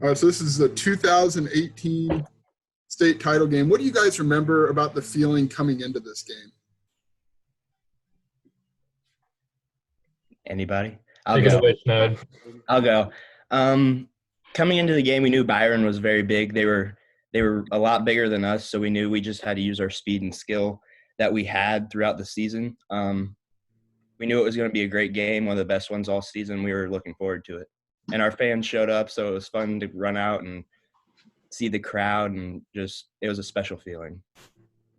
All right, so this is the 2018 state title game. What do you guys remember about the feeling coming into this game? Anybody? Take it away, Schneid. I'll go. Coming into the game, we knew Byron was very big. They were a lot bigger than us, so we knew we just had to use our speed and skill that we had throughout the season. We knew it was going to be a great game, one of the best ones all season. We were looking forward to it. And our fans showed up, so it was fun to run out and see the crowd, and just it was a special feeling.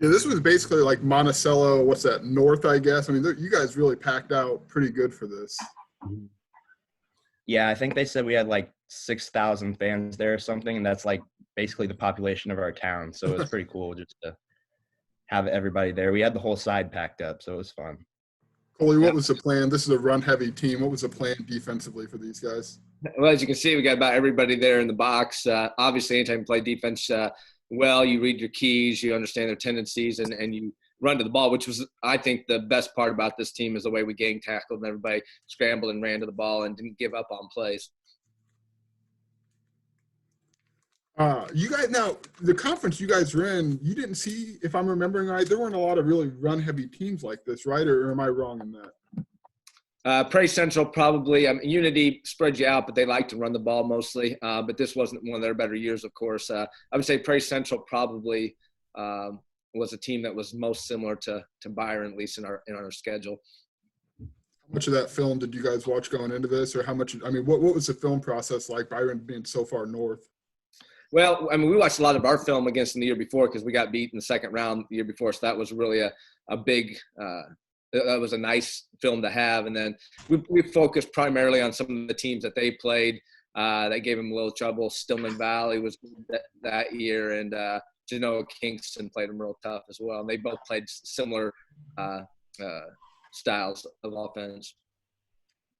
Yeah, this was basically like Monticello, what's that, north, I guess? I mean, you guys really packed out pretty good for this. Yeah, I think they said we had like 6,000 fans there or something, and that's like basically the population of our town. So it was pretty cool just to have everybody there. We had the whole side packed up, so it was fun. Cully, what was the plan? This is a run-heavy team. What was the plan defensively for these guys? Well, as you can see, we got about everybody there in the box. Obviously, anytime you play defense well, you read your keys, you understand their tendencies, and you run to the ball, which was, I think, the best part about this team is the way we gang tackled and everybody scrambled and ran to the ball and didn't give up on plays. You guys, now, the conference you guys were in, you didn't see, if I'm remembering right, there weren't a lot of really run-heavy teams like this, right? Or am I wrong in that? Prairie Central probably. Unity spread you out, but they like to run the ball mostly. But this wasn't one of their better years, of course. I would say Prairie Central probably was a team that was most similar to Byron, at least in our schedule. How much of that film did you guys watch going into this, or how much? I mean, what was the film process like? Byron being so far north. Well, I mean, we watched a lot of our film against them the year before because we got beat in the second round the year before, so that was really a big. That was a nice film to have. And then we focused primarily on some of the teams that they played that gave them a little trouble. Stillman Valley was that year, and Genoa Kingston played them real tough as well. And they both played similar styles of offense.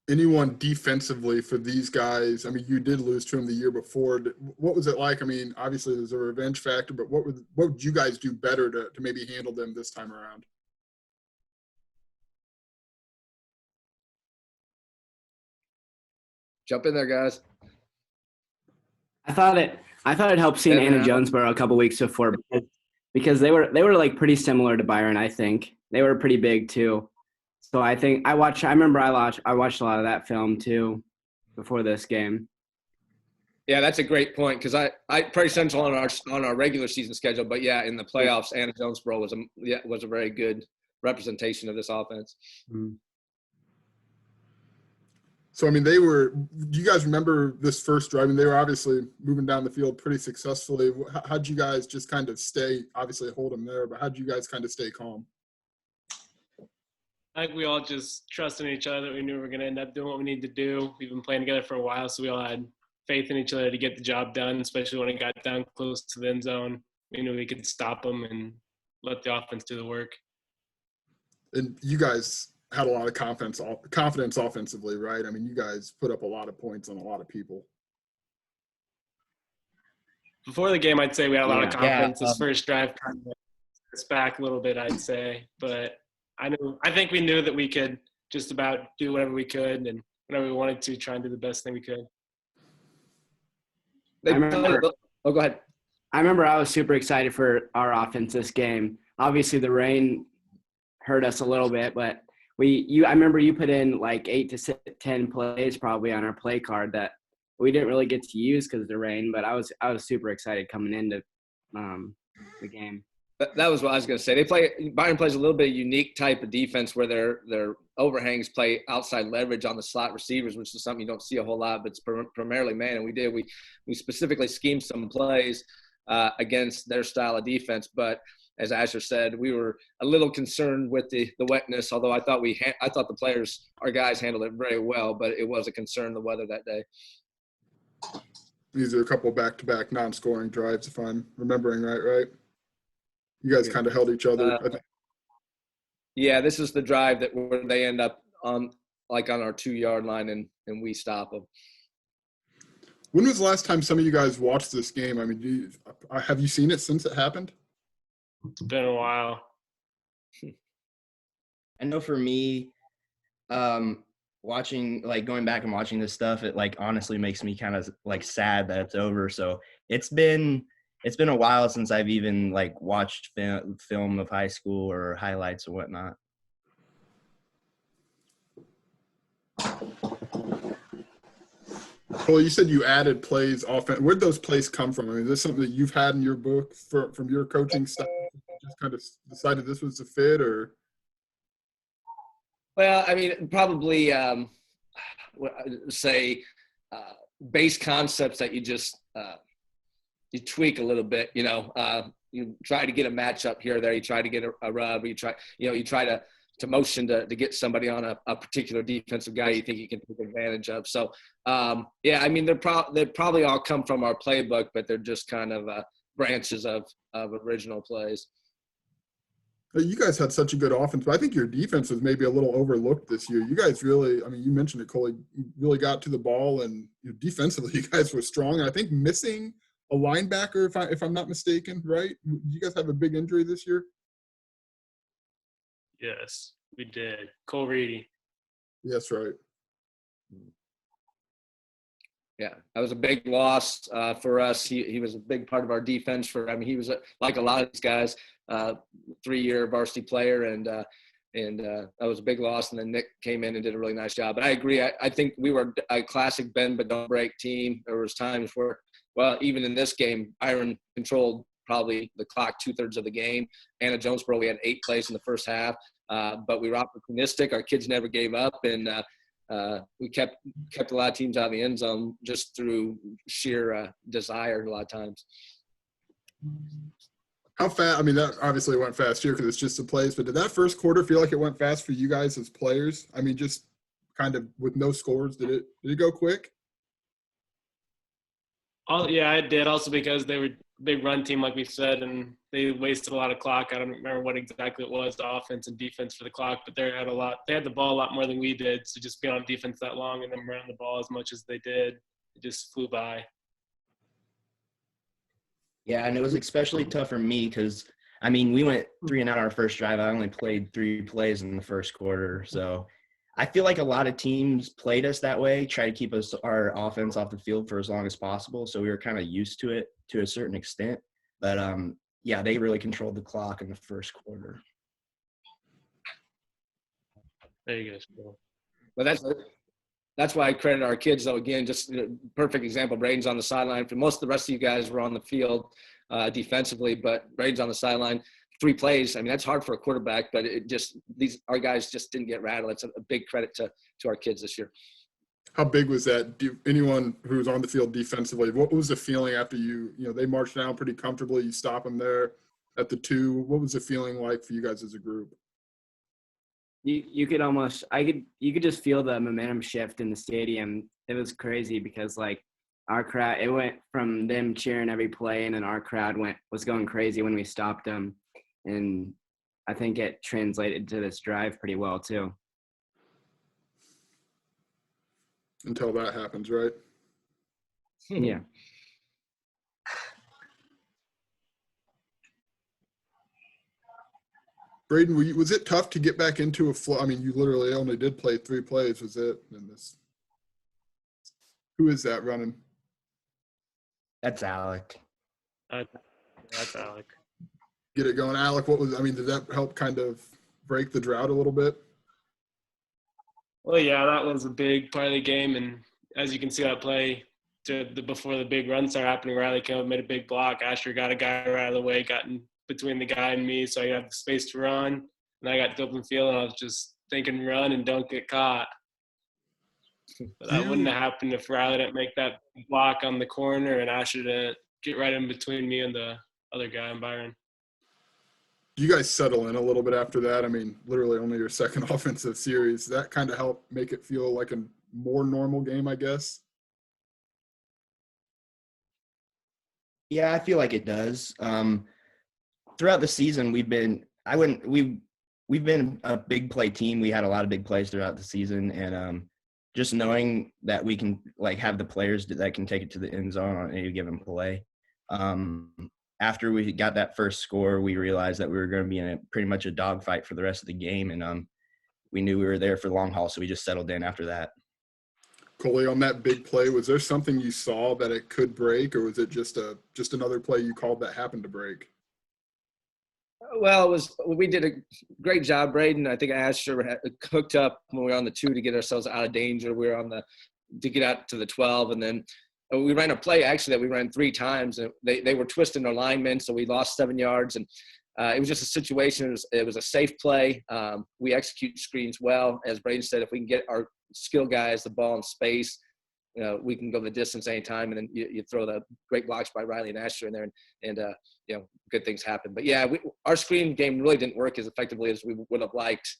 Anyone defensively for these guys? I mean, you did lose to them the year before. What was it like? I mean, obviously there's a revenge factor, but what would you guys do better to maybe handle them this time around? Jump in there, guys. I thought it helped seeing Anna Jonesboro a couple weeks before because they were like pretty similar to Byron. I think they were pretty big too. So I think I watched a lot of that film too before this game. Yeah, that's a great point because I Prairie Central on our regular season schedule, but yeah, in the playoffs, Anna Jonesboro was a very good representation of this offense. Mm-hmm. So, I mean, do you guys remember this first drive? I mean, they were obviously moving down the field pretty successfully. How'd you guys just kind of obviously hold them there, but how'd you guys kind of stay calm? I think we all just trusted in each other. We knew we were going to end up doing what we needed to do. We've been playing together for a while, so we all had faith in each other to get the job done, especially when it got down close to the end zone. We knew we could stop them and let the offense do the work. And you guys had a lot of confidence offensively, right? I mean, you guys put up a lot of points on a lot of people. Before the game, I'd say we had a lot of confidence. This first drive kind of us back a little bit, I'd say. But I think we knew that we could just about do whatever we could and whenever we wanted to try and do the best thing we could. Go ahead. I remember I was super excited for our offense this game. Obviously, the rain hurt us a little bit, but I remember you put in like 8 to 10 plays probably on our play card that we didn't really get to use because of the rain. But I was super excited coming into the game. That was what I was going to say. Byron plays a little bit of unique type of defense where their overhangs play outside leverage on the slot receivers, which is something you don't see a whole lot, but it's primarily man. And we specifically schemed some plays against their style of defense. But as Asher said, we were a little concerned with the wetness, although I thought our guys handled it very well, but it was a concern, the weather that day. These are a couple back-to-back non-scoring drives, if I'm remembering right? You guys kind of held each other. Yeah, this is the drive where they end up on our 2-yard line and we stop them. When was the last time some of you guys watched this game? I mean, have you seen it since it happened? It's been a while. I know for me, when watching, like going back and watching this stuff, it like honestly makes me kind of like sad that it's over. So it's been a while since I've even like watched film of high school or highlights or whatnot. Well, you said you added plays offense. Where'd those plays come from? I mean, is this something that you've had in your book from your coaching staff? Just kind of decided this was the fit, or? Well, I mean, probably say base concepts that you just you tweak a little bit. You try to get a matchup here or there. You try to get a rub. You try to motion to get somebody on a particular defensive guy you think you can take advantage of. So, yeah, I mean, they probably all come from our playbook, but they're just kind of branches of original plays. You guys had such a good offense, but I think your defense was maybe a little overlooked this year. You guys really, I mean, you mentioned it, Cully, really got to the ball, and defensively, you guys were strong. I think missing a linebacker, if I'm not mistaken, right? You guys have a big injury this year? Yes, we did. Cole Reedy. Yes, right. Yeah, that was a big loss for us. He was a big part of our defense. He was like a lot of these guys, 3-year varsity player, and that was a big loss. And then Nick came in and did a really nice job. But I agree. I think we were a classic bend but don't break team. There was times where, well, even in this game, Byron controlled probably the clock 2/3 of the game. Anna Jonesboro, we had 8 plays in the first half, but we were opportunistic. Our kids never gave up, and we kept a lot of teams out of the end zone just through sheer desire a lot of times. How fast? I mean, that obviously went fast here because it's just the plays, but did that first quarter feel like it went fast for you guys as players? I mean, just kind of with no scores, did it go quick? Yeah, it did. Also because they were a big run team, like we said, and they wasted a lot of clock. I don't remember what exactly it was, the offense and defense for the clock, but they had the ball a lot more than we did. So just being on defense that long and then running the ball as much as they did, it just flew by. Yeah, and it was especially tough for me because, I mean, we went 3 and out our first drive. I only played 3 plays in the first quarter. So I feel like a lot of teams played us that way, try to keep our offense off the field for as long as possible. So we were kind of used to it to a certain extent. But, yeah, they really controlled the clock in the first quarter. There you go. But that's why I credit our kids, though. Again, just a perfect example. Braden's on the sideline. For most of the rest of you guys were on the field defensively, but Braden's on the sideline. 3 plays. I mean, that's hard for a quarterback, but our guys just didn't get rattled. It's a big credit to our kids this year. How big was that? Anyone who was on the field defensively, what was the feeling after they marched down pretty comfortably? You stop them there at the 2. What was the feeling like for you guys as a group? You could just feel the momentum shift in the stadium. It was crazy because like our crowd, it went from them cheering every play, and then our crowd was going crazy when we stopped them. And I think it translated to this drive pretty well too. Until that happens, right? Yeah. Braden, was it tough to get back into a flow? I mean, you literally only did play 3 plays. Was it? Who is that running? That's Alec. That's Alec. Get it going, Alec. Did that help kind of break the drought a little bit? Well, yeah, that was a big part of the game, and as you can see that play before the big run started happening, Riley came up, made a big block. Asher got a guy right out of the way, got in between the guy and me, so I got the space to run, and I got the open field, and I was just thinking run and don't get caught. But that wouldn't have happened if Riley didn't make that block on the corner and Asher didn't get right in between me and the other guy and Byron. Do you guys settle in a little bit after that? I mean, literally only your second offensive series. That kind of helped make it feel like a more normal game, I guess? Yeah, I feel like it does. Throughout the season, we've been a big play team. We had a lot of big plays throughout the season, and just knowing that we can like have the players that can take it to the end zone on any given play. After we got that first score, we realized that we were going to be in pretty much a dogfight for the rest of the game, and we knew we were there for the long haul, so we just settled in after that. Cully, on that big play, was there something you saw that it could break, or was it just another play you called that happened to break? Well, we did a great job, Braden. I think Asher had hooked up when we were on the 2 to get ourselves out of danger. We were to get out to the 12, and then we ran a play actually that we ran 3 times. And they were twisting their linemen, so we lost 7 yards. And it was just a situation. It was a safe play. We execute screens well, as Braden said. If we can get our skill guys the ball in space, we can go the distance anytime, and then you throw the great blocks by Riley and Asher in there, and good things happen. But yeah, our screen game really didn't work as effectively as we would have liked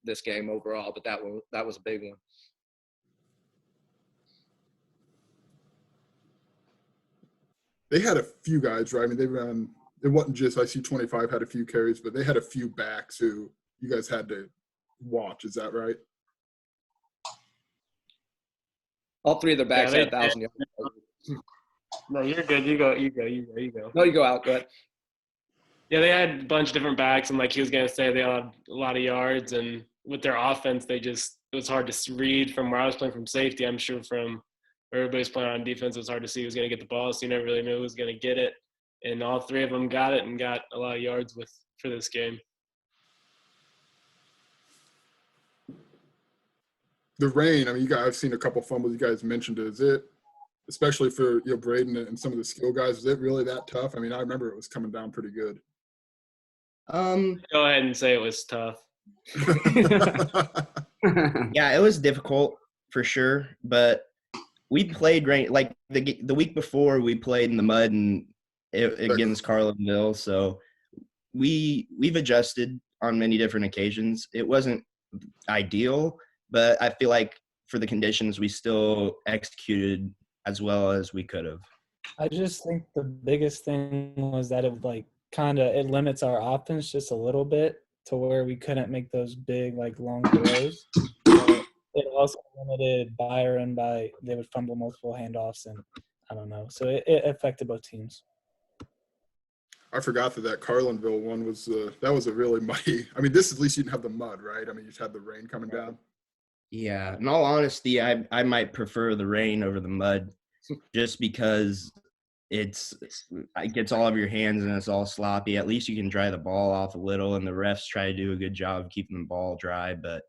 this game overall. But that was a big one. They had a few guys, right? I mean, it wasn't just IC25 had a few carries, but they had a few backs who you guys had to watch. Is that right? All 3 of their backs had 1,000 yards. No, you're good. You go. No, you go out. Go ahead. Yeah, they had a bunch of different backs, and like he was going to say, they had a lot of yards. And with their offense, it was hard to read from where I was playing from safety. I'm sure from where everybody's playing on defense, it was hard to see who's going to get the ball, so you never really knew who was going to get it. And all 3 of them got it and got a lot of yards for this game. The rain, I mean, I've seen a couple fumbles you guys mentioned. Is it, especially for Braden and some of the skill guys, is it really that tough? I mean, I remember it was coming down pretty good. Go ahead and say it was tough. Yeah, it was difficult for sure, but we played rain like the week before. We played in the mud and against Carlinville, so we've adjusted on many different occasions. It wasn't ideal, but I feel like for the conditions, we still executed as well as we could have. I just think the biggest thing was that it limits our offense just a little bit to where we couldn't make those big, long throws. It also limited Byron they would fumble multiple handoffs, and I don't know. So it affected both teams. I forgot that Carlinville one was that was a really muddy. I mean, at least you didn't have the mud, right? I mean, you just had the rain coming down. Yeah, in all honesty, I might prefer the rain over the mud, just because it gets all over your hands and it's all sloppy. At least you can dry the ball off a little, and the refs try to do a good job of keeping the ball dry. But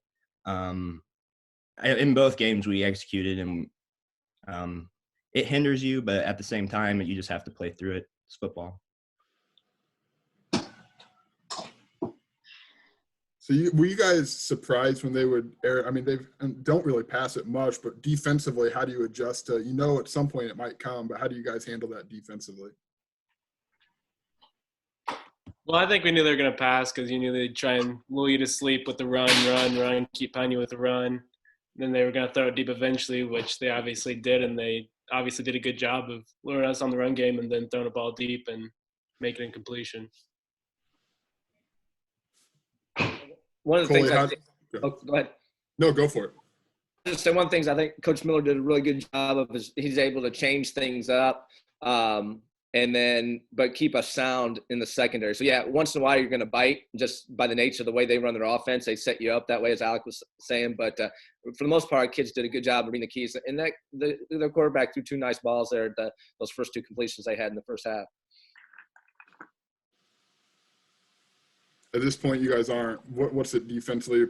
in both games we executed, and it hinders you, but at the same time you just have to play through it. It's football. So were you guys surprised when they would air? I mean, they don't really pass it much, but defensively, how do you adjust to, at some point it might come, but how do you guys handle that defensively? Well, I think we knew they were going to pass because you knew they'd try and lull you to sleep with the run, keep pounding you with the run. Then they were going to throw it deep eventually, which they obviously did, and they obviously did a good job of luring us on the run game and then throwing a ball deep and making it completion. One of the things go ahead. No, go for it. Just one of the things I think Coach Miller did a really good job of is he's able to change things up, but keep us sound in the secondary. So yeah, once in a while you're going to bite just by the nature of the way they run their offense. They set you up that way, as Alec was saying. But for the most part, our kids did a good job of reading the keys. And their quarterback threw 2 nice balls there. Those first 2 completions they had in the first half. At this point, you guys aren't. What's it defensively?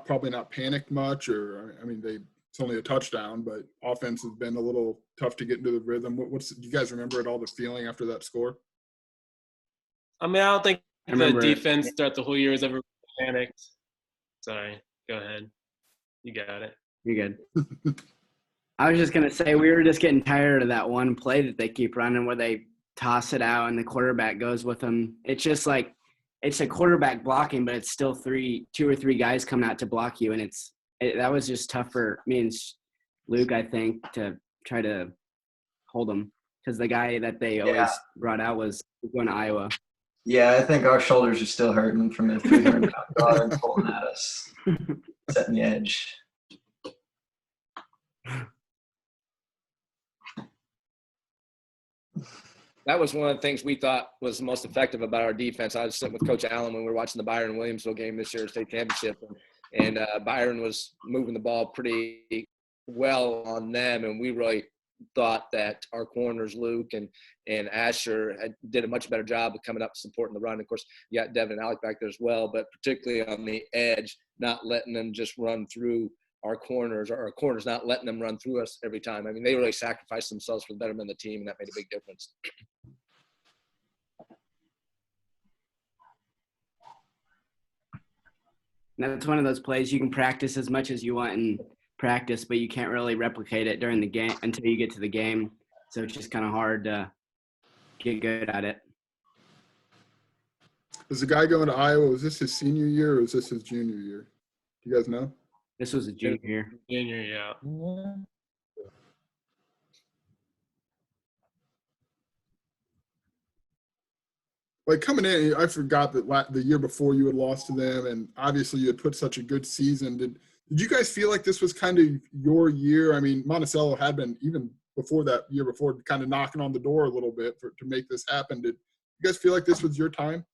Probably not panicked much, or I mean, it's only a touchdown, but offense has been a little tough to get into the rhythm. Do you guys remember at all the feeling after that score? I mean, I don't think the defense throughout the whole year has ever panicked. Sorry, go ahead. You got it. You're good. I was just gonna say we were just getting tired of that one play that they keep running where they toss it out and the quarterback goes with them. It's just like. It's a quarterback blocking, but it's still 2 or 3 guys coming out to block you, and that was just tough for me and Luke, I think, to try to hold him because the guy that they always brought out was going to Iowa. Yeah, I think our shoulders are still hurting from the 300-pound guard pulling at us, setting the edge. That was one of the things we thought was most effective about our defense. I was sitting with Coach Allen when we were watching the Byron Williamsville game this year, state championship, and Byron was moving the ball pretty well on them, and we really thought that our corners, Luke and Asher, did a much better job of coming up supporting the run. Of course, you got Devin and Alec back there as well, but particularly on the edge, not letting them just run through our corners, or our corners not letting them run through us every time. I mean, they really sacrificed themselves for the betterment of the team, and that made a big difference. That's one of those plays you can practice as much as you want in practice, but you can't really replicate it during the game until you get to the game. So it's just kind of hard to get good at it. Is the guy going to Iowa, was this his senior year or is this his junior year? Do you guys know? This was a junior. Junior, yeah. Like coming in, I forgot that the year before you had lost to them, and obviously you had put such a good season. Did you guys feel like this was kind of your year? I mean, Monticello had been, even before that year before, kind of knocking on the door a little bit to make this happen. Did you guys feel like this was your time?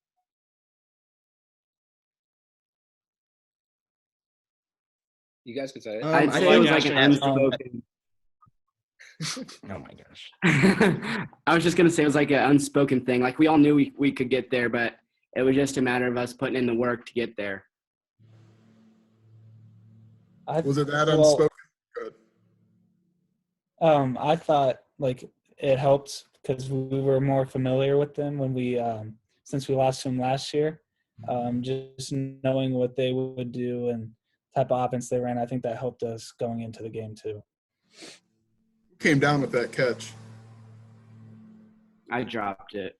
You guys could say it. I'd say it was like an unspoken. Oh my gosh. I was just going to say it was like an unspoken thing. Like we all knew we could get there, but it was just a matter of us putting in the work to get there. Was it that unspoken? Good. I thought like it helped because we were more familiar with them when we since we lost them last year. Just knowing what they would do and type of offense they ran, I think that helped us going into the game too. Came down with that catch. I dropped it.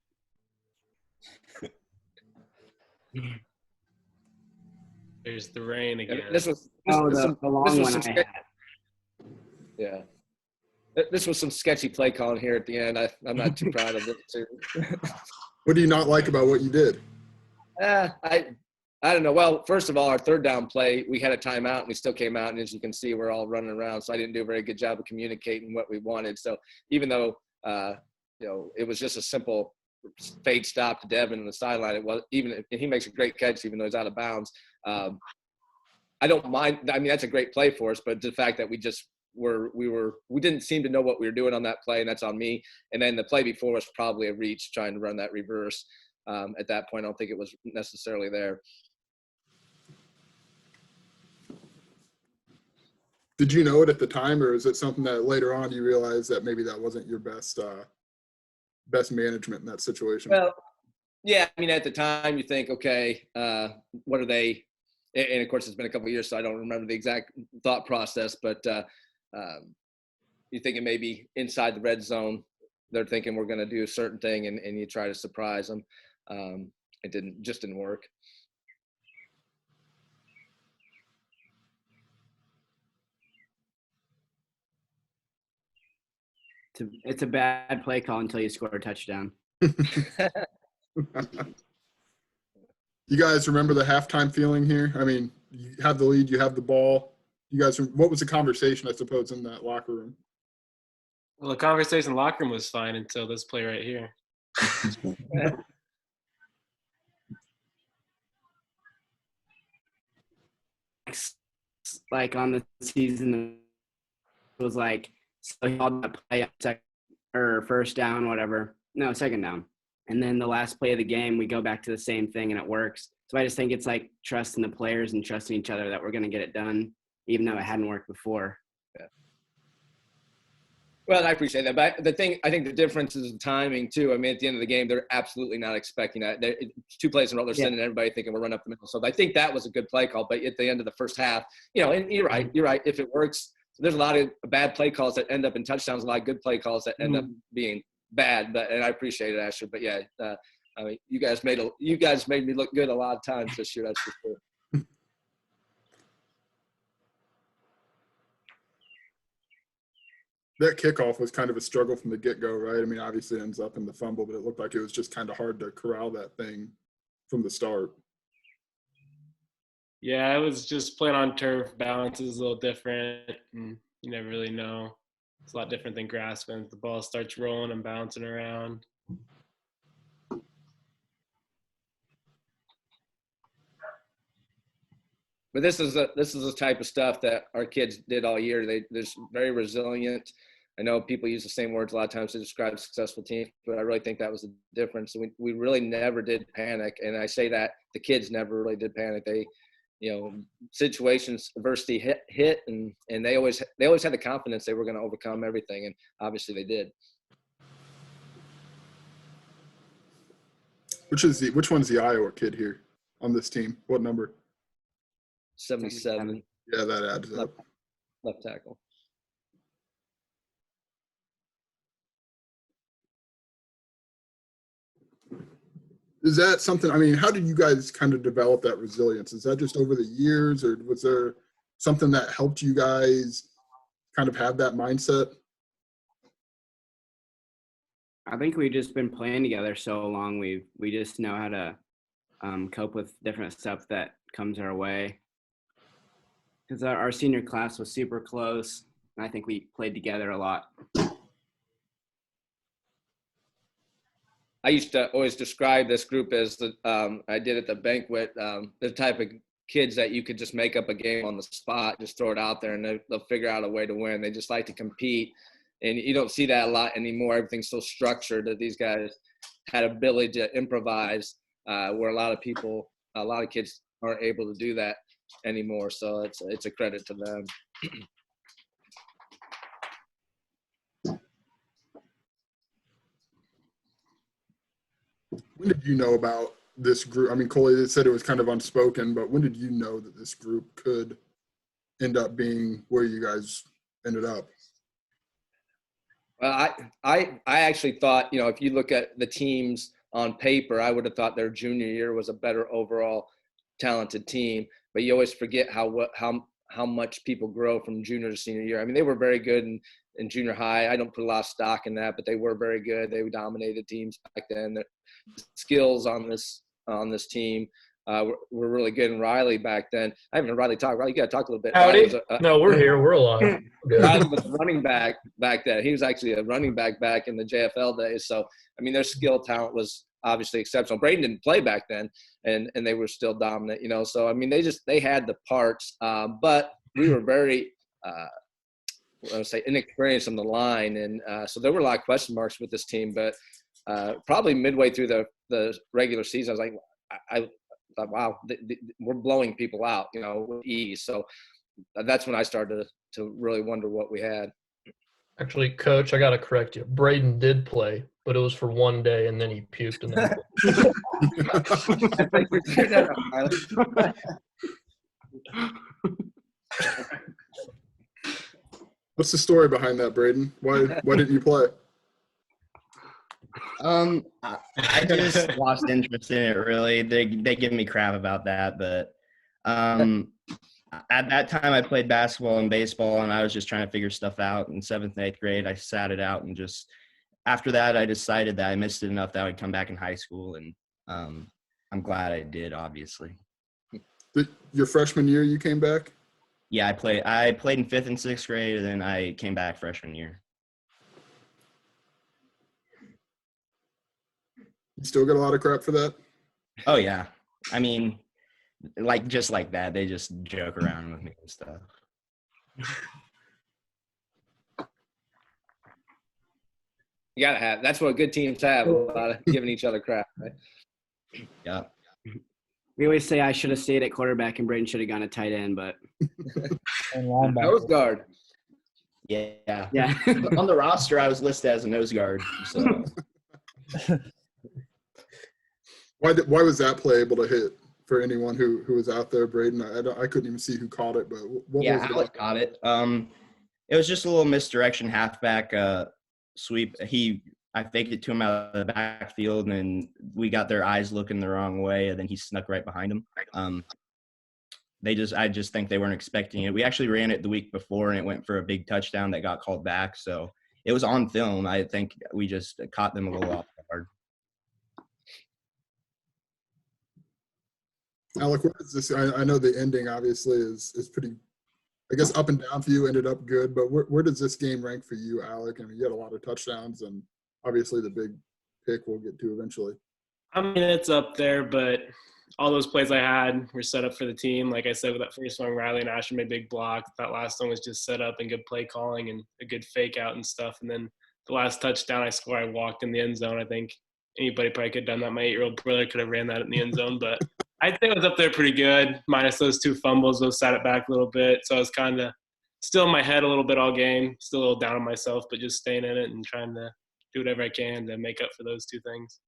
There's the rain again. This was The long one I had. Yeah. This was some sketchy play calling here at the end. I'm not too proud of it too. What do you not like about what you did? I don't know. Well, first of all, our third down play, we had a timeout and we still came out. And as you can see, we're all running around. So I didn't do a very good job of communicating what we wanted. So even though, it was just a simple fade stop to Devin on the sideline, it was and he makes a great catch, even though he's out of bounds. I don't mind. I mean, that's a great play for us, but the fact that we didn't seem to know what we were doing on that play, and that's on me. And then the play before was probably a reach, trying to run that reverse. At that point, I don't think it was necessarily there. Did you know it at the time, or is it something that later on you realized that maybe that wasn't your best management in that situation? Well, yeah, I mean, at the time you think, okay, what are they? And of course, it's been a couple of years, so I don't remember the exact thought process, but you think it may be inside the red zone. They're thinking we're going to do a certain thing, and you try to surprise them. It didn't work. It's a bad play call until you score a touchdown. You guys remember the halftime feeling here? I mean, you have the lead, you have the ball. You guys, what was the conversation, I suppose, in that locker room? Well, the conversation in the locker room was fine until this play right here. Like on the season, it was like, so he called that play first down, whatever. No, second down. And then the last play of the game, we go back to the same thing and it works. So I just think it's like trusting the players and trusting each other that we're going to get it done, even though it hadn't worked before. Yeah. Well, I appreciate that. But I think the difference is the timing too. I mean, at the end of the game, they're absolutely not expecting that. It's 2 plays in a row. They're sending everybody thinking we're running up the middle. So I think that was a good play call. But at the end of the first half, and you're right. If it works, there's a lot of bad play calls that end up in touchdowns, a lot of good play calls that end up being bad. And I appreciate it, Asher. But yeah, I mean, you guys made me look good a lot of times this year. That's for sure. That kickoff was kind of a struggle from the get-go, right? I mean, obviously it ends up in the fumble, but it looked like it was just kind of hard to corral that thing from the start. Yeah, I was just playing on turf. Balance is a little different, and you never really know. It's a lot different than grass when the ball starts rolling and bouncing around. But this is the type of stuff that our kids did all year. They're very resilient. I know people use the same words a lot of times to describe successful teams, but I really think that was the difference. We really never did panic, and I say that the kids never really did panic. They, situations, adversity hit, and they always had the confidence they were going to overcome everything, and obviously they did. Which one's the Iowa kid here on this team? What number? 77. Yeah, that adds up. Left tackle. Is that something, I mean, how did you guys kind of develop that resilience? Is that just over the years, or was there something that helped you guys kind of have that mindset? I think we've just been playing together so long. We just know how to cope with different stuff that comes our way. Because our senior class was super close, and I think we played together a lot. I used to always describe this group as I did at the banquet, the type of kids that you could just make up a game on the spot, just throw it out there, and they'll figure out a way to win. They just like to compete, and you don't see that a lot anymore. Everything's so structured that these guys had ability to improvise, where a lot of kids aren't able to do that anymore. So it's a credit to them. When did you know about this group? I mean, Cully said it was kind of unspoken, but when did you know that this group could end up being where you guys ended up? Well, I actually thought, if you look at the teams on paper, I would have thought their junior year was a better overall talented team. But you always forget how much people grow from junior to senior year. I mean, they were very good in junior high. I don't put a lot of stock in that, but they were very good. They dominated teams back then. The skills on this team were really good. And Riley back then, I haven't heard Riley talk. Riley, you got to talk a little bit. Howdy. No, we're here. We're alive. Riley was running back then. He was actually a running back in the JFL days. So, I mean, their skill talent was obviously exceptional. Braden didn't play back then, and they were still dominant, So, I mean, they had the parts, but we were very inexperienced on the line, and so there were a lot of question marks with this team. But probably midway through the regular season, I was like, I thought, wow, we're blowing people out, with ease. So that's when I started to really wonder what we had. Actually, Coach, I got to correct you. Braden did play, but it was for one day, and then he puked. And then What's the story behind that, Braden? Why didn't you play? I just lost interest in it, really. They give me crap about that, but at that time I played basketball and baseball, and I was just trying to figure stuff out. In 7th and 8th grade, I sat it out, and just after that, I decided that I missed it enough that I would come back in high school, and I'm glad I did, obviously. Your freshman year, you came back? Yeah, I played in 5th and 6th grade, and then I came back freshman year. You still get a lot of crap for that? Oh, yeah. I mean, just like that, they just joke around with me and stuff. You gotta have. That's what good teams have, a lot of giving each other crap, right? Yeah. We always say I should have stayed at quarterback and Braden should have gone to tight end, but nose guard. Yeah. Yeah. On the roster, I was listed as a nose guard. So. Why was that play able to hit for anyone who was out there, Braden? I couldn't even see who caught it, but what was it? Alec caught it. It was just a little misdirection halfback sweep. I faked it to him out of the backfield, and we got their eyes looking the wrong way, and then he snuck right behind him. I just think they weren't expecting it. We actually ran it the week before, and it went for a big touchdown that got called back. So it was on film. I think we just caught them a little off guard. Alec, what is this? I know the ending obviously is pretty, I guess, up and down for you, ended up good, but where does this game rank for you, Alec? I mean, you had a lot of touchdowns and obviously the big pick we'll get to eventually. I mean, it's up there, but all those plays I had were set up for the team. Like I said, with that first one, Riley and Asher made big block. That last one was just set up and good play calling and a good fake out and stuff. And then the last touchdown I scored, I walked in the end zone. I think anybody probably could have done that. My 8-year-old brother could have ran that in the end zone, but I think it was up there pretty good, minus those 2 fumbles. Those sat it back a little bit. So I was kind of still in my head a little bit all game, still a little down on myself, but just staying in it and trying to do whatever I can to make up for those 2 things.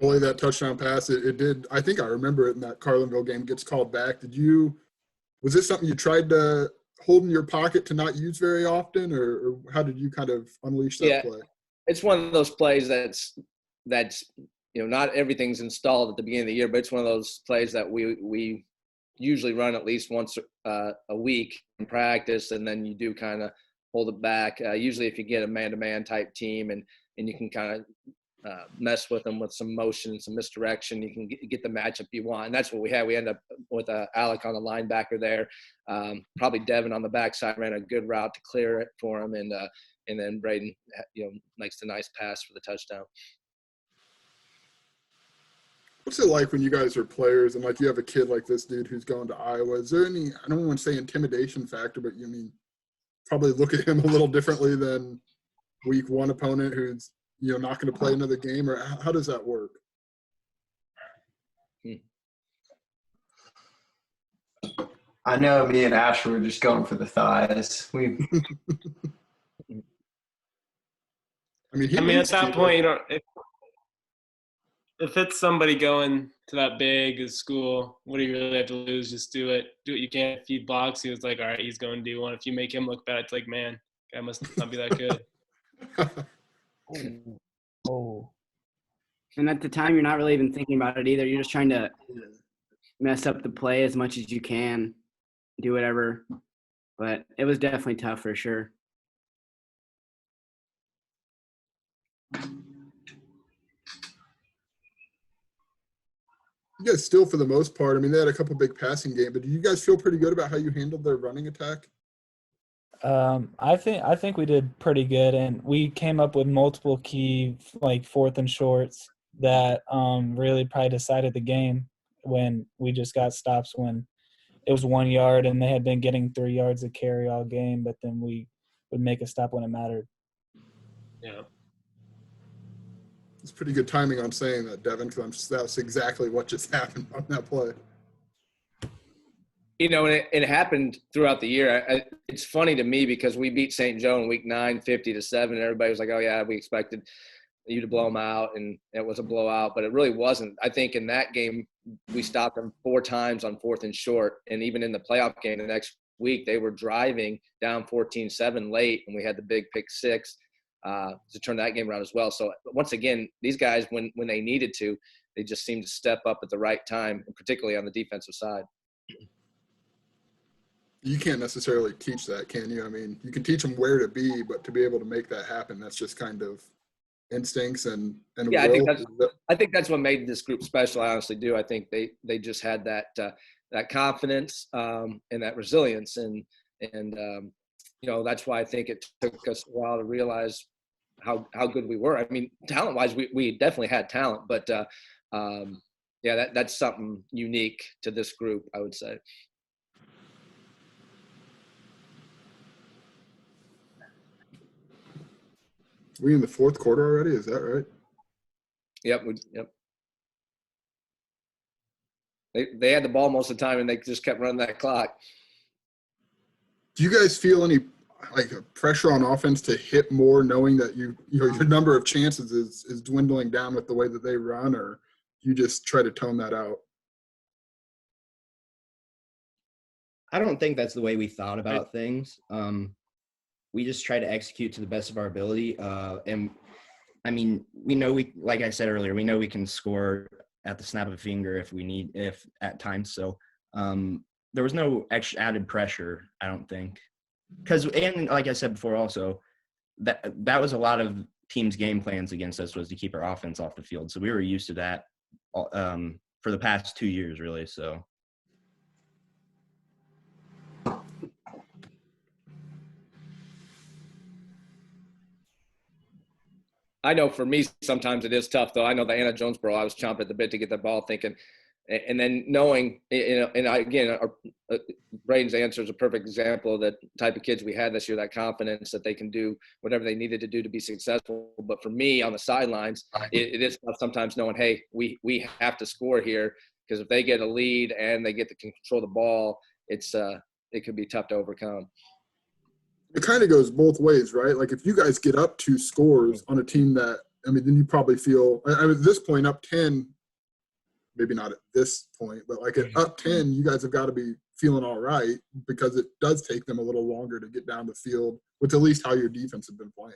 Only that touchdown pass, it did. I think I remember it in that Carlinville game gets called back. Was this something you tried to hold in your pocket to not use very often, or how did you kind of unleash that play? It's one of those plays that's not everything's installed at the beginning of the year, but it's one of those plays that we usually run at least once a week in practice, and then you do kind of hold it back. Usually if you get a man-to-man type team and you can kind of mess with them with some motion and some misdirection, you can get the matchup you want. And that's what we had. We end up with Alec on the linebacker there. Probably Devin on the backside ran a good route to clear it for him. And then Braden, makes the nice pass for the touchdown. What's it like when you guys are players and like you have a kid like this dude who's going to Iowa? Is there any, I don't want to say intimidation factor, but probably look at him a little differently than week 1 opponent who's, not going to play another game, or how does that work? I know me and Ash were just going for the thighs. At that point, if it's somebody going to that big as school, what do you really have to lose? Just do it. Do what you can. If he blocks, he was like, all right, he's going to do one. If you make him look bad, it's like, man, guy must not be that good. Oh. And at the time, you're not really even thinking about it either. You're just trying to mess up the play as much as you can, do whatever. But it was definitely tough for sure. You guys still, for the most part, they had a couple big passing games, but do you guys feel pretty good about how you handled their running attack? I think we did pretty good, and we came up with multiple key 4th and shorts that really probably decided the game when we just got stops when it was 1 yard and they had been getting 3 yards of carry all game, but then we would make a stop when it mattered. Yeah. It's pretty good timing on saying that, Devin, because that's exactly what just happened on that play. It happened throughout the year. It's funny to me because we beat St. Joe in week 9, 50-7, and everybody was like, oh, yeah, we expected you to blow them out, and it was a blowout, but it really wasn't. I think in that game, we stopped them 4 times on 4th and short, and even in the playoff game the next week, they were driving down 14-7 late, and we had the big pick 6 to turn that game around as well. So once again, these guys, when they needed to, they just seemed to step up at the right time, and particularly on the defensive side. You can't necessarily teach that, can you? You can teach them where to be, but to be able to make that happen, that's just kind of instincts and yeah, will. I think that's what made this group special. I honestly do. I think they just had that confidence and that resilience, and that's why I think it took us a while to realize how good we were. Talent wise, we definitely had talent, but that's something unique to this group, I would say. We in the 4th quarter already? Is that right? Yep. They had the ball most of the time, and they just kept running that clock. Do you guys feel any pressure on offense to hit more, knowing that your number of chances is dwindling down with the way that they run, or you just try to tone that out? I don't think that's the way we thought about things. We just try to execute to the best of our ability. And we know like I said earlier, we know we can score at the snap of a finger if at times. So there was no extra added pressure, I don't think. And like I said before also, that was a lot of teams' game plans against us, was to keep our offense off the field. So we were used to that for the past 2 years, really. So. I know for me, sometimes it is tough, though. I know the Anna Jonesboro, I was chomping at the bit to get the ball, thinking, and then knowing, Braden's answer is a perfect example of the type of kids we had this year, that confidence that they can do whatever they needed to do to be successful. But for me on the sidelines, it is tough sometimes knowing, hey, we have to score here, because if they get a lead and they get to control the ball, it could be tough to overcome. It kind of goes both ways, right? Like if you guys get up 2 scores on a team that, I mean, then you probably feel, I mean, at this point, up 10, maybe not at this point, but like at up 10, you guys have got to be feeling all right, because it does take them a little longer to get down the field with at least how your defense has been playing.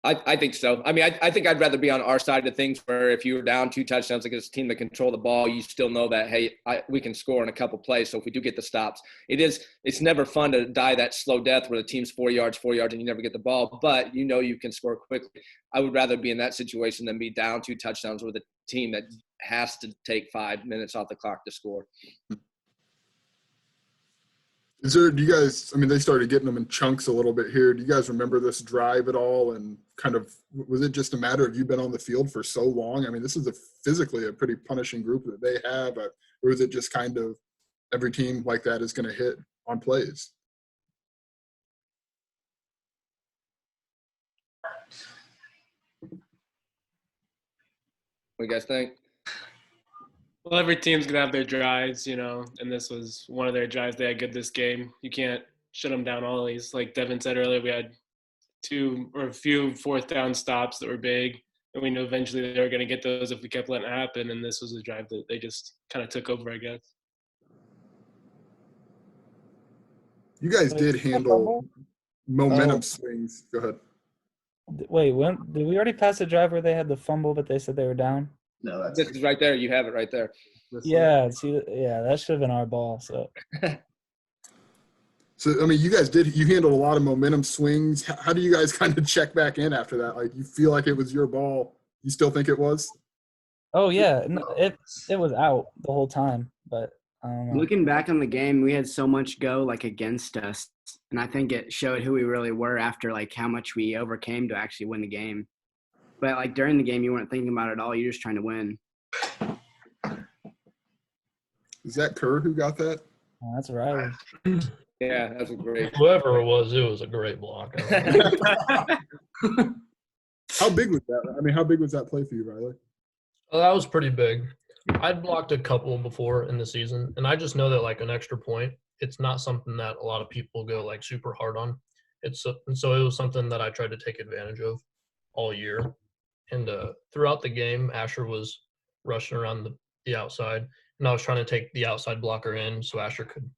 I think so. I mean, I think I'd rather be on our side of things, where if you were down 2 touchdowns against a team that control the ball, you still know that, hey, we can score in a couple plays. So if we do get the stops, it's never fun to die that slow death where the team's 4 yards, and you never get the ball, but you can score quickly. I would rather be in that situation than be down 2 touchdowns with a team that has to take 5 minutes off the clock to score. Do you guys, I mean, they started getting them in chunks a little bit here. Do you guys remember this drive at all? And kind of, was it just a matter of you've been on the field for so long? I mean, this is physically a pretty punishing group that they have. Or is it just kind of every team like that is going to hit on plays? What do you guys think? Well, every team's going to have their drives, and this was one of their drives. They had good this game. You can't shut them down always. Like Devin said earlier, we had a few 4th down stops that were big, and we knew eventually they were going to get those if we kept letting it happen, and this was a drive that they just kind of took over, I guess. You guys did handle momentum swings. Go ahead. Wait, did we already pass the drive where they had the fumble, but they said they were down? No, This is right there. You have it right there. Yeah, that should have been our ball. So, I mean, you handled a lot of momentum swings. How do you guys kind of check back in after that? Like, you feel like it was your ball? You still think it was? Oh yeah, it was out the whole time. But I don't know. Looking back on the game, we had so much go like against us, and I think it showed who we really were after like how much we overcame to actually win the game. But like during the game, you weren't thinking about it at all. You're just trying to win. Is that Kerr who got that? Oh, that's Riley. Yeah, that's a great. Whoever it was a great block. How big was that? I mean, how big was that play for you, Riley? Oh, that was pretty big. I'd blocked a couple before in the season, and I just know that like an extra point, it's not something that a lot of people go like super hard on. And so it was something that I tried to take advantage of all year. And throughout the game, Asher was rushing around the outside, and I was trying to take the outside blocker in so Asher could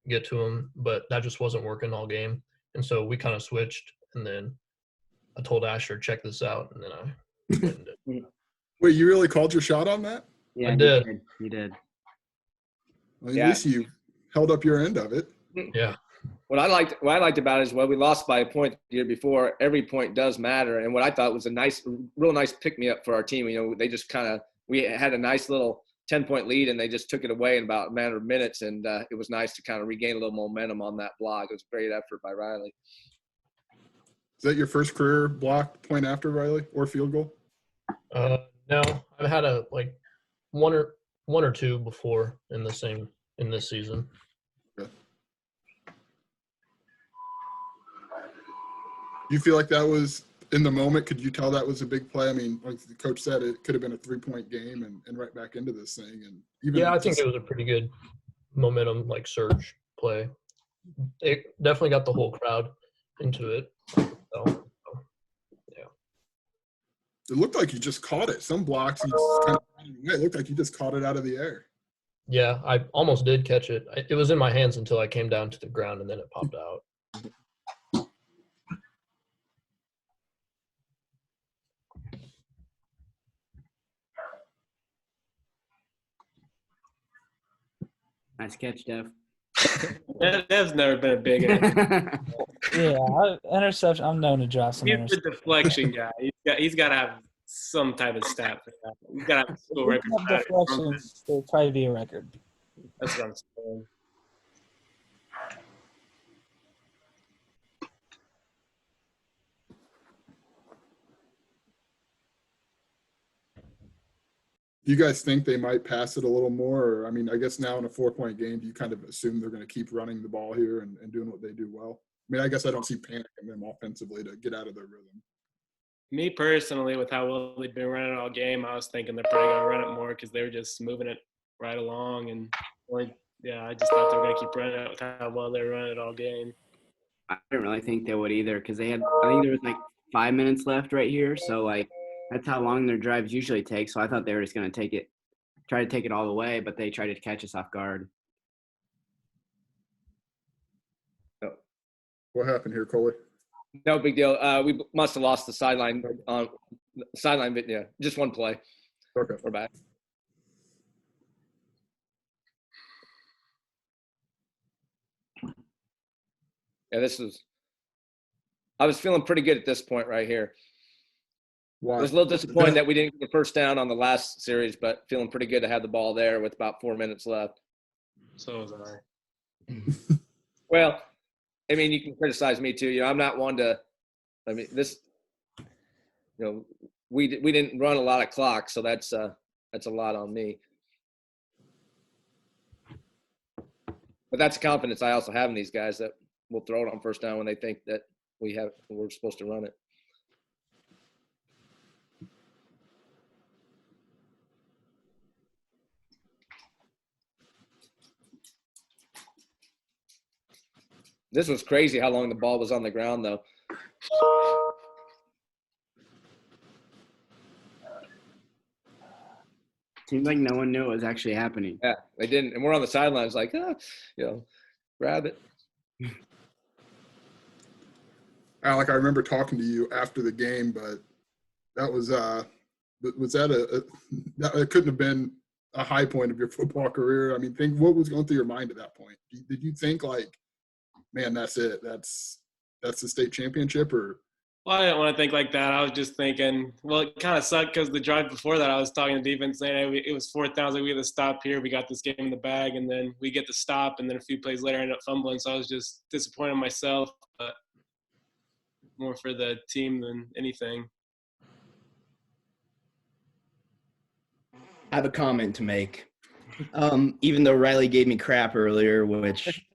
get to him, but that just wasn't working all game. And so we kind of switched, and then I told Asher, check this out, and then I did it. Wait, you really called your shot on that? Yeah, I did. You did. Well, at least you held up your end of it. Yeah. What I liked about it is, well, we lost by a point the year before. Every point does matter, and what I thought was real nice pick me up for our team. They just we had a nice little 10-point lead, and they just took it away in about a matter of minutes, and it was nice to kind of regain a little momentum on that block. It was a great effort by Riley. Is that your first career blocked point after, Riley, or field goal? No, I've had one or two before in this season. Okay. Do you feel like that was in the moment? Could you tell that was a big play? I mean, like the coach said, it could have been a 3-point game and right back into this thing. And even I think it was a pretty good momentum surge play. It definitely got the whole crowd into it. So, yeah. It looked like you just caught it. Some blocks, it looked like you just caught it out of the air. Yeah, I almost did catch it. It was in my hands until I came down to the ground, and then it popped out. Nice catch, Dev. Dev's never been a big Interception. I'm known to drop some He's interceptions. the deflection guy. He's got to have some type of stat for that. He's got to have a school record for that. Deflections, there'll probably be a record. That's what I'm saying. Do you guys think they might pass it a little more? Or, I mean, I guess now in a 4-point game, do you kind of assume they're going to keep running the ball here and doing what they do well? I mean, I guess I don't see panic in them offensively to get out of their rhythm. Me personally, with how well they've been running all game, I was thinking they're probably going to run it more because they were just moving it right along. And I just thought they were going to keep running it with how well they were running it all game. I didn't really think they would either because I think there was like 5 minutes left right here. So, like, that's how long their drives usually take. So I thought they were just going to try to take it all the way, but they tried to catch us off guard. What happened here, Coley? No big deal. We must have lost the sideline but yeah, just one play. Okay. We're back. Yeah, I was feeling pretty good at this point right here. Why? I was a little disappointed that we didn't get the first down on the last series, but feeling pretty good to have the ball there with about 4 minutes left. So was I. Well, I mean, you can criticize me too. I'm not one to – I mean, we didn't run a lot of clock, so that's a lot on me. But that's confidence I also have in these guys that will throw it on first down when they think that we're supposed to run it. This was crazy how long the ball was on the ground, though. Seems like no one knew it was actually happening. Yeah, they didn't. And we're on the sidelines like, grab it. Alec, I remember talking to you after the game, but that was it couldn't have been a high point of your football career. I mean, what was going through your mind at that point? Did you think like, man, that's it. That's the state championship? Or Well, I didn't want to think like that. I was just thinking, well, it kind of sucked because the drive before that, I was talking to defense saying, hey, it was 4th down, like we had to stop here. We got this game in the bag, and then we get the stop, and then a few plays later I ended up fumbling. So I was just disappointed in myself, but more for the team than anything. I have a comment to make. Even though Riley gave me crap earlier, which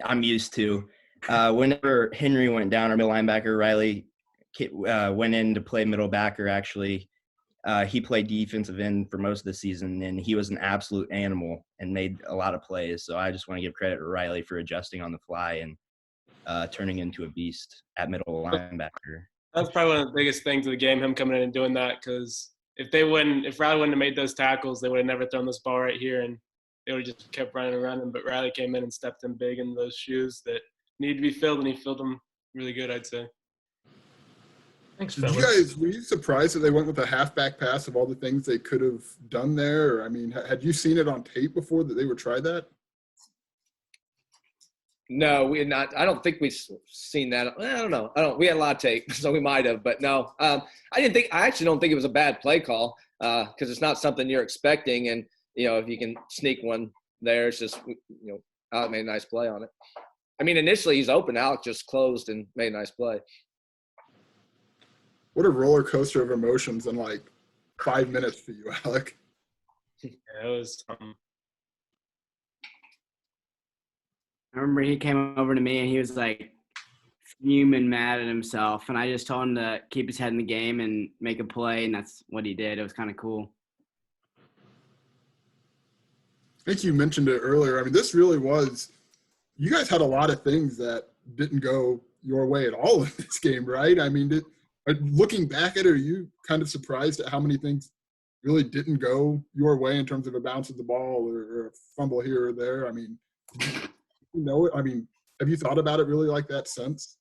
I'm used to, whenever Henry went down, our middle linebacker, Riley went in to play middle backer. Actually, he played defensive end for most of the season, and he was an absolute animal and made a lot of plays. So I just want to give credit to Riley for adjusting on the fly and turning into a beast at middle linebacker. That's probably one of the biggest things of the game, him coming in and doing that, because if Riley wouldn't have made those tackles, they would have never thrown this ball right here, and they would have just kept running and running. But Riley came in and stepped in big in those shoes that need to be filled, and he filled them really good, I'd say. Thanks, were fellas. you surprised that they went with a halfback pass of all the things they could have done there? Or, I mean, had you seen it on tape before that they would try that? No, we had not. I don't think we've seen that. I don't know. We had a lot of tape, so we might have. But no, I actually don't think it was a bad play call because it's not something you're expecting. And, if you can sneak one there, it's just, Alec made a nice play on it. I mean, initially he's open. Alec just closed and made a nice play. What a roller coaster of emotions in like 5 minutes for you, Alec. Yeah, it was I remember he came over to me and he was like fuming mad at himself. And I just told him to keep his head in the game and make a play. And that's what he did. It was kind of cool. I think you mentioned it earlier. I mean, this really was – you guys had a lot of things that didn't go your way at all in this game, right? I mean, looking back at it, are you kind of surprised at how many things really didn't go your way in terms of a bounce of the ball or a fumble here or there? I mean, I mean, have you thought about it really like that since?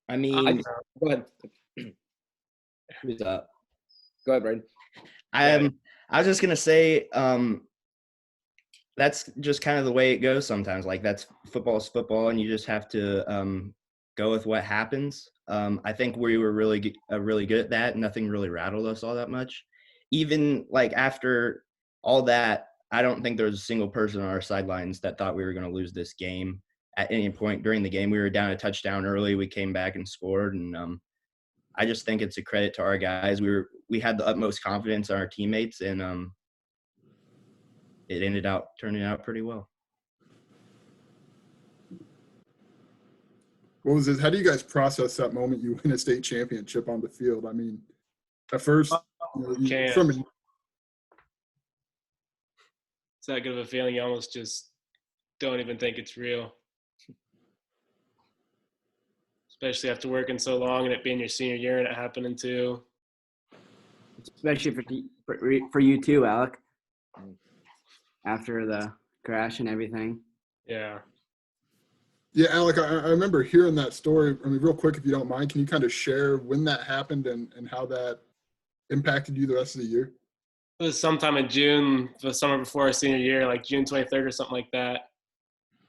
I mean, Go ahead. who's up? Go ahead, Braden. I was just gonna say, that's just kind of the way it goes sometimes. Like football is football, and you just have to go with what happens. I think we were really good at that. Nothing really rattled us all that much. Even like after all that, I don't think there was a single person on our sidelines that thought we were going to lose this game at any point during the game. We were down a touchdown early. We came back and scored, and I just think it's a credit to our guys. We had the utmost confidence in our teammates, and it ended up turning out pretty well. What was this? How do you guys process that moment you win a state championship on the field? I mean, at first, Can't. from It's that good of a feeling. You almost just don't even think it's real. Especially after working so long and it being your senior year and it happening too. Especially for you too, Alec. After the crash and everything. Yeah. Yeah, Alec, I remember hearing that story. I mean, real quick, if you don't mind, can you kind of share when that happened and how that impacted you the rest of the year? It was sometime in June, the summer before our senior year, like June 23rd or something like that.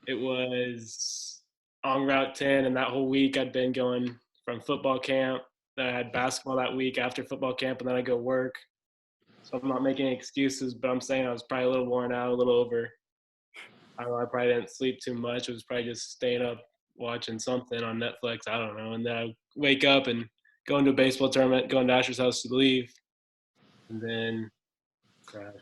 It was on Route 10, and that whole week I'd been going from football camp. Then I had basketball that week after football camp, and then I go work. So I'm not making any excuses, but I'm saying I was probably a little worn out, a little over. I don't know, I probably didn't sleep too much. It was probably just staying up watching something on Netflix. I don't know. And then I wake up and go into a baseball tournament, going to Asher's house to leave, and then crash.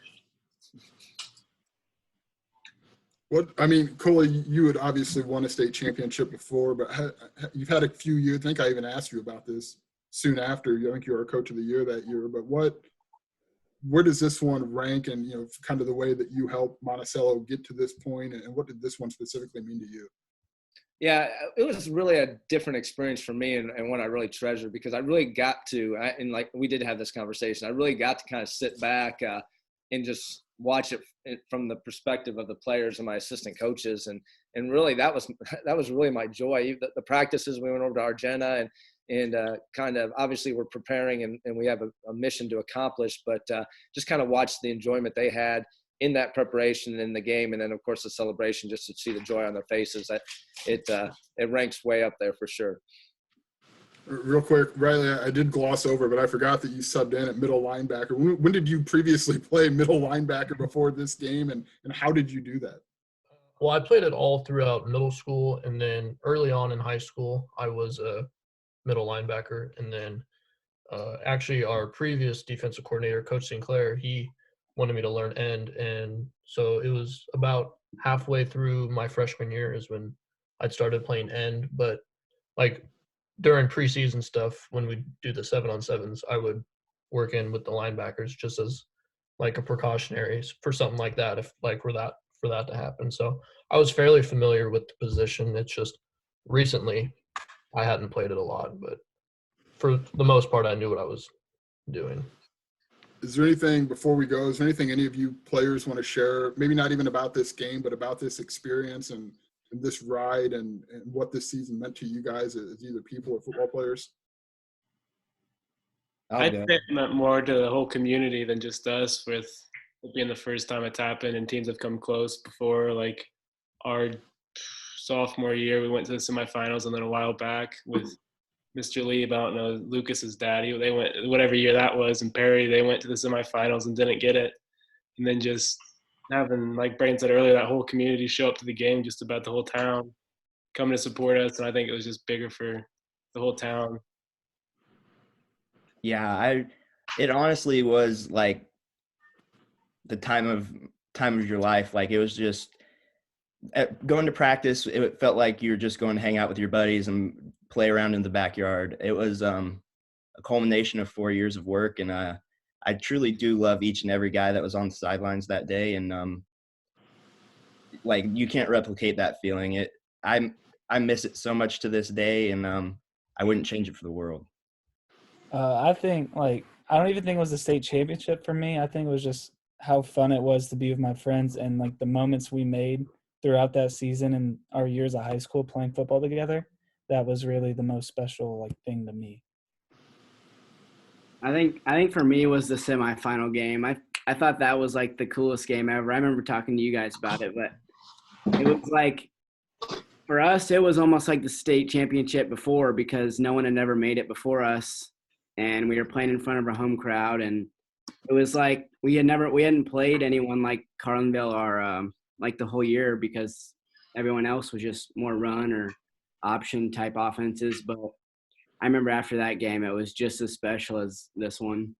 What I mean, Cully, you had obviously won a state championship before, but you've had a few years. I think I even asked you about this soon after. I think you were a coach of the year that year. But where does this one rank, and kind of the way that you helped Monticello get to this point, and what did this one specifically mean to you? Yeah, it was really a different experience for me and one I really treasure, because I really got to, and like we did have this conversation, I really got to kind of sit back and just watch it from the perspective of the players and my assistant coaches. And really that was really my joy. The practices, we went over to Argenta and kind of obviously we're preparing and we have a mission to accomplish, but just kind of watch the enjoyment they had in that preparation and in the game. And then of course the celebration, just to see the joy on their faces, it ranks way up there for sure. Real quick, Riley, I did gloss over, but I forgot that you subbed in at middle linebacker. When did you previously play middle linebacker before this game, and how did you do that? Well, I played it all throughout middle school, and then early on in high school, I was a middle linebacker. And then actually our previous defensive coordinator, Coach Sinclair, he wanted me to learn end. And so it was about halfway through my freshman year is when I'd started playing end. But like during preseason stuff, when we do the 7-on-7s, I would work in with the linebackers just as like a precautionary for something like that, if like for that to happen. So I was fairly familiar with the position. It's just recently I hadn't played it a lot, but for the most part, I knew what I was doing. Is there anything, before we go, is there anything any of you players want to share, maybe not even about this game, but about this experience and this ride and what this season meant to you guys as either people or football players? I think it meant more to the whole community than just us, with it being the first time it's happened and teams have come close before. Like our sophomore year, we went to the semifinals, and then a while back with Mr. Lee, I don't know, Lucas's daddy, they went, whatever year that was, and Perry, they went to the semifinals and didn't get it. And then just having, like Brayden said earlier, that whole community show up to the game, just about the whole town coming to support us. And I think it was just bigger for the whole town. Yeah, it honestly was like the time of your life. Like it was just going to practice. It felt like you were just going to hang out with your buddies and play around in the backyard. It was a culmination of 4 years of work, and I truly do love each and every guy that was on the sidelines that day. And like you can't replicate that feeling. I miss it so much to this day, and I wouldn't change it for the world. I think, like, I don't even think it was a state championship for me. I think it was just how fun it was to be with my friends and, like, the moments we made throughout that season and our years of high school playing football together. That was really the most special, like, thing to me. I think for me it was the semifinal game. I thought that was, like, the coolest game ever. I remember talking to you guys about it, but it was like, for us, it was almost like the state championship before, because no one had ever made it before us. And we were playing in front of a home crowd, and it was like we hadn't played anyone like Carlinville or like the whole year, because everyone else was just more run or option type offenses. But I remember after that game, it was just as special as this one.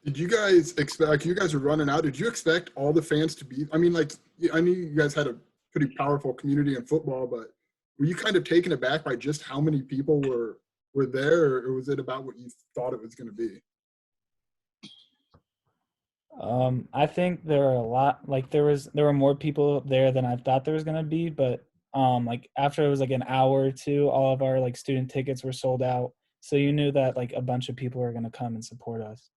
Did you guys expect, like, you guys were running out, did you expect all the fans to be, I mean, like, I knew you guys had a pretty powerful community in football, but were you kind of taken aback by just how many people were there, or was it about what you thought it was going to be? I think there are a lot, like there were more people there than I thought there was going to be, but like after it was like an hour or two, all of our like student tickets were sold out. So you knew that like a bunch of people were going to come and support us.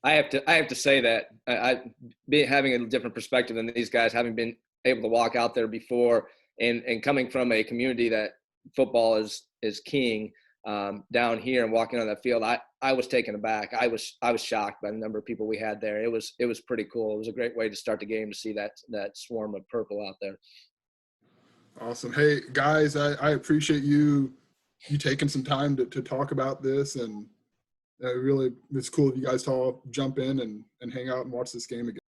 I have to say that having a different perspective than these guys, having been able to walk out there before, and coming from a community that football is king down here, and walking on that field, I was taken aback. I was shocked by the number of people we had there. It was pretty cool. It was a great way to start the game to see that swarm of purple out there. Awesome. Hey guys, I appreciate you taking some time to talk about this, and really, it's cool if you guys all jump in and hang out and watch this game again.